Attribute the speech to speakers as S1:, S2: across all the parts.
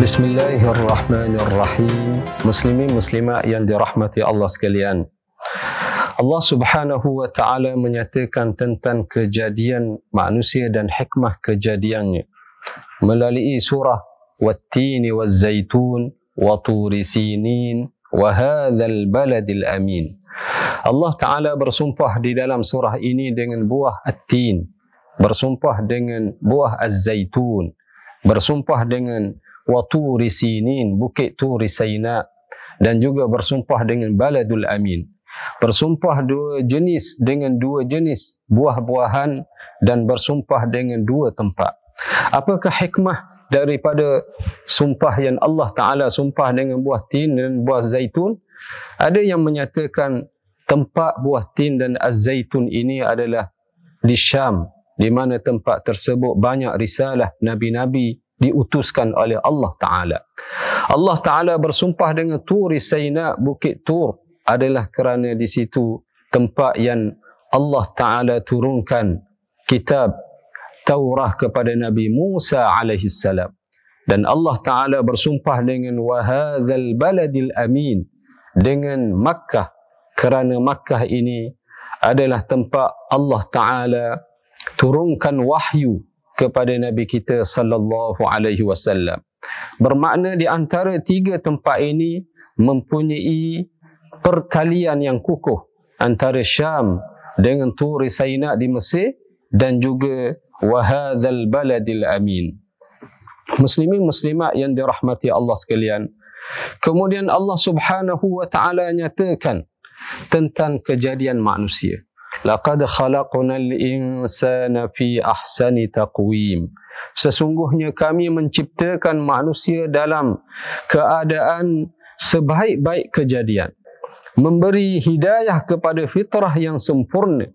S1: Bismillahirrahmanirrahim. Muslimin muslimat yang dirahmati Allah sekalian. Allah Subhanahu wa taala menyatakan tentang kejadian manusia dan hikmah kejadiannya melalui surah Wat-Tini Waz-Zaitun wa Turi Sinin wa hadzal baladil amin. Allah Taala bersumpah di dalam surah ini dengan buah At-Tin, bersumpah dengan buah Az-Zaitun, bersumpah dengan wa Turi Sinin, bukit Turi Saina, dan juga bersumpah dengan baladul amin. Bersumpah dua jenis dengan dua jenis buah-buahan dan bersumpah dengan dua tempat. Apakah hikmah daripada sumpah yang Allah Ta'ala sumpah dengan buah tin dan buah zaitun? Ada yang menyatakan tempat buah tin dan az-zaitun ini adalah di Syam, di mana tempat tersebut banyak risalah Nabi-Nabi diutuskan oleh Allah Ta'ala. Allah Ta'ala bersumpah dengan Turi Saina, bukit Tur, adalah kerana di situ tempat yang Allah Ta'ala turunkan kitab Taurah kepada Nabi Musa alaihi salam. Dan Allah Ta'ala bersumpah dengan wahadzal baladil amin, dengan Makkah, kerana Makkah ini adalah tempat Allah Ta'ala turunkan wahyu kepada Nabi kita sallallahu alaihi wasallam. Bermakna di antara tiga tempat ini mempunyai pertalian yang kukuh antara Syam dengan Turi Saina di Mesir dan juga wahadzal baladil amin. Muslimin muslimat yang dirahmati Allah sekalian. Kemudian Allah Subhanahu wa taala nyatakan tentang kejadian manusia. Laqad khalaqnal insana fi ahsani taqwim. Sesungguhnya kami menciptakan manusia dalam keadaan sebaik-baik kejadian. Memberi hidayah kepada fitrah yang sempurna.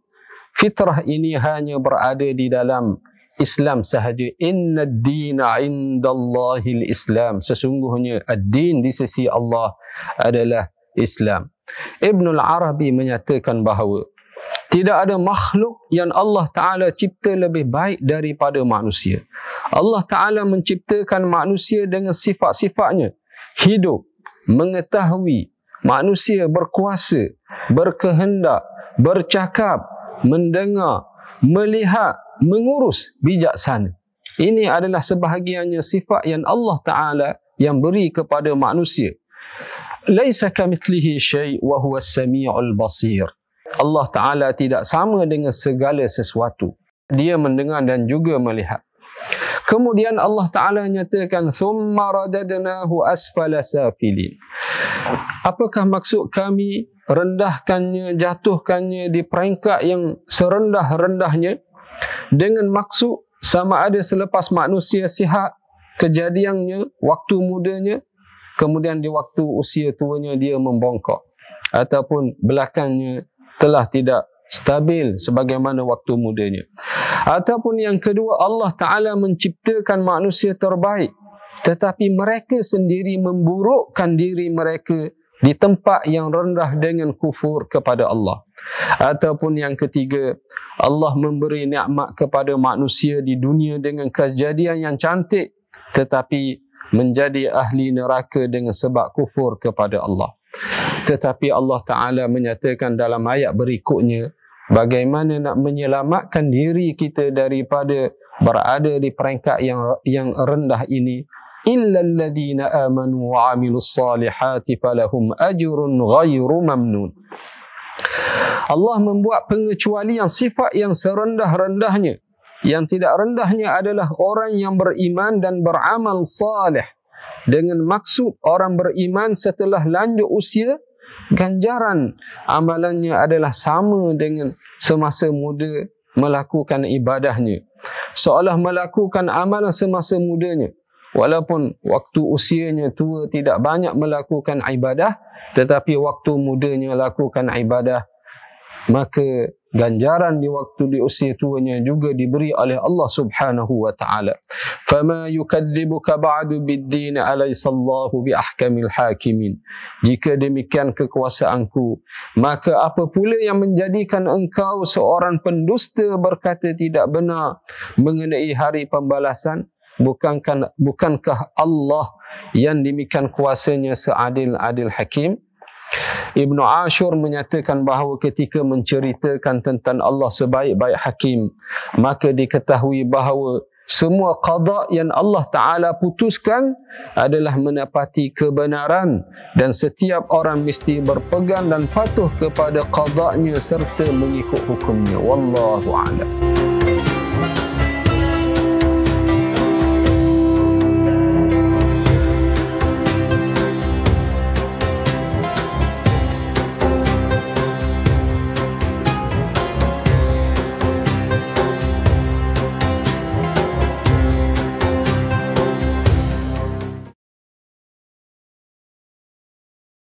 S1: Fitrah ini hanya berada di dalam Islam sahaja. Inna ad-dina indallahil Islam. Sesungguhnya ad-din di sisi Allah adalah Islam. Ibnul Arabi menyatakan bahawa tidak ada makhluk yang Allah Ta'ala cipta lebih baik daripada manusia. Allah Ta'ala menciptakan manusia dengan sifat-sifatnya. Hidup, mengetahui, manusia berkuasa, berkehendak, bercakap, mendengar, melihat, mengurus, bijaksana. Ini adalah sebahagiannya sifat yang Allah Ta'ala yang beri kepada manusia. Laisa kamithlihi syai' wa huwa as-sami'ul basir. Allah Ta'ala tidak sama dengan segala sesuatu. Dia mendengar dan juga melihat. Kemudian Allah Ta'ala nyatakan thumma radadnahu asfala safilin. Apakah maksud kami rendahkannya, jatuhkannya di peringkat yang serendah-rendahnya, dengan maksud sama ada selepas manusia sihat kejadiannya, waktu mudanya, kemudian di waktu usia tuanya dia membongkok, ataupun belakangnya telah tidak stabil sebagaimana waktu mudanya. Ataupun yang kedua, Allah Ta'ala menciptakan manusia terbaik, tetapi mereka sendiri memburukkan diri mereka di tempat yang rendah dengan kufur kepada Allah. Ataupun yang ketiga, Allah memberi nikmat kepada manusia di dunia dengan kejadian yang cantik, tetapi menjadi ahli neraka dengan sebab kufur kepada Allah. Tetapi Allah Ta'ala menyatakan dalam ayat berikutnya bagaimana nak menyelamatkan diri kita daripada berada di peringkat yang rendah ini. Illal ladzina amanu wa 'amilus salihati falahum ajrun ghairu mamnun. Allah membuat pengecualian sifat yang serendah-rendahnya. Yang tidak rendahnya adalah orang yang beriman dan beramal salih. Dengan maksud orang beriman setelah lanjut usia, ganjaran amalannya adalah sama dengan semasa muda melakukan ibadahnya. Seolah melakukan amalan semasa mudanya. Walaupun waktu usianya tua tidak banyak melakukan ibadah, tetapi waktu mudanya lakukan ibadah, maka ganjaran di usia tuanya juga diberi oleh Allah Subhanahu wa taala. Fama yukadzibuka ba'du bid-din alaysa Allahu bi ahkamil hakimin. Jika demikian kekuasaanku, maka apa pula yang menjadikan engkau seorang pendusta berkata tidak benar mengenai hari pembalasan? Bukankah Allah yang demikian kuasanya seadil-adil hakim? Ibnu Ashur menyatakan bahawa ketika menceritakan tentang Allah sebaik-baik hakim, maka diketahui bahawa semua qada yang Allah Ta'ala putuskan adalah menepati kebenaran, dan setiap orang mesti berpegang dan patuh kepada qadanya serta mengikut hukumnya. Wallahu a'lam.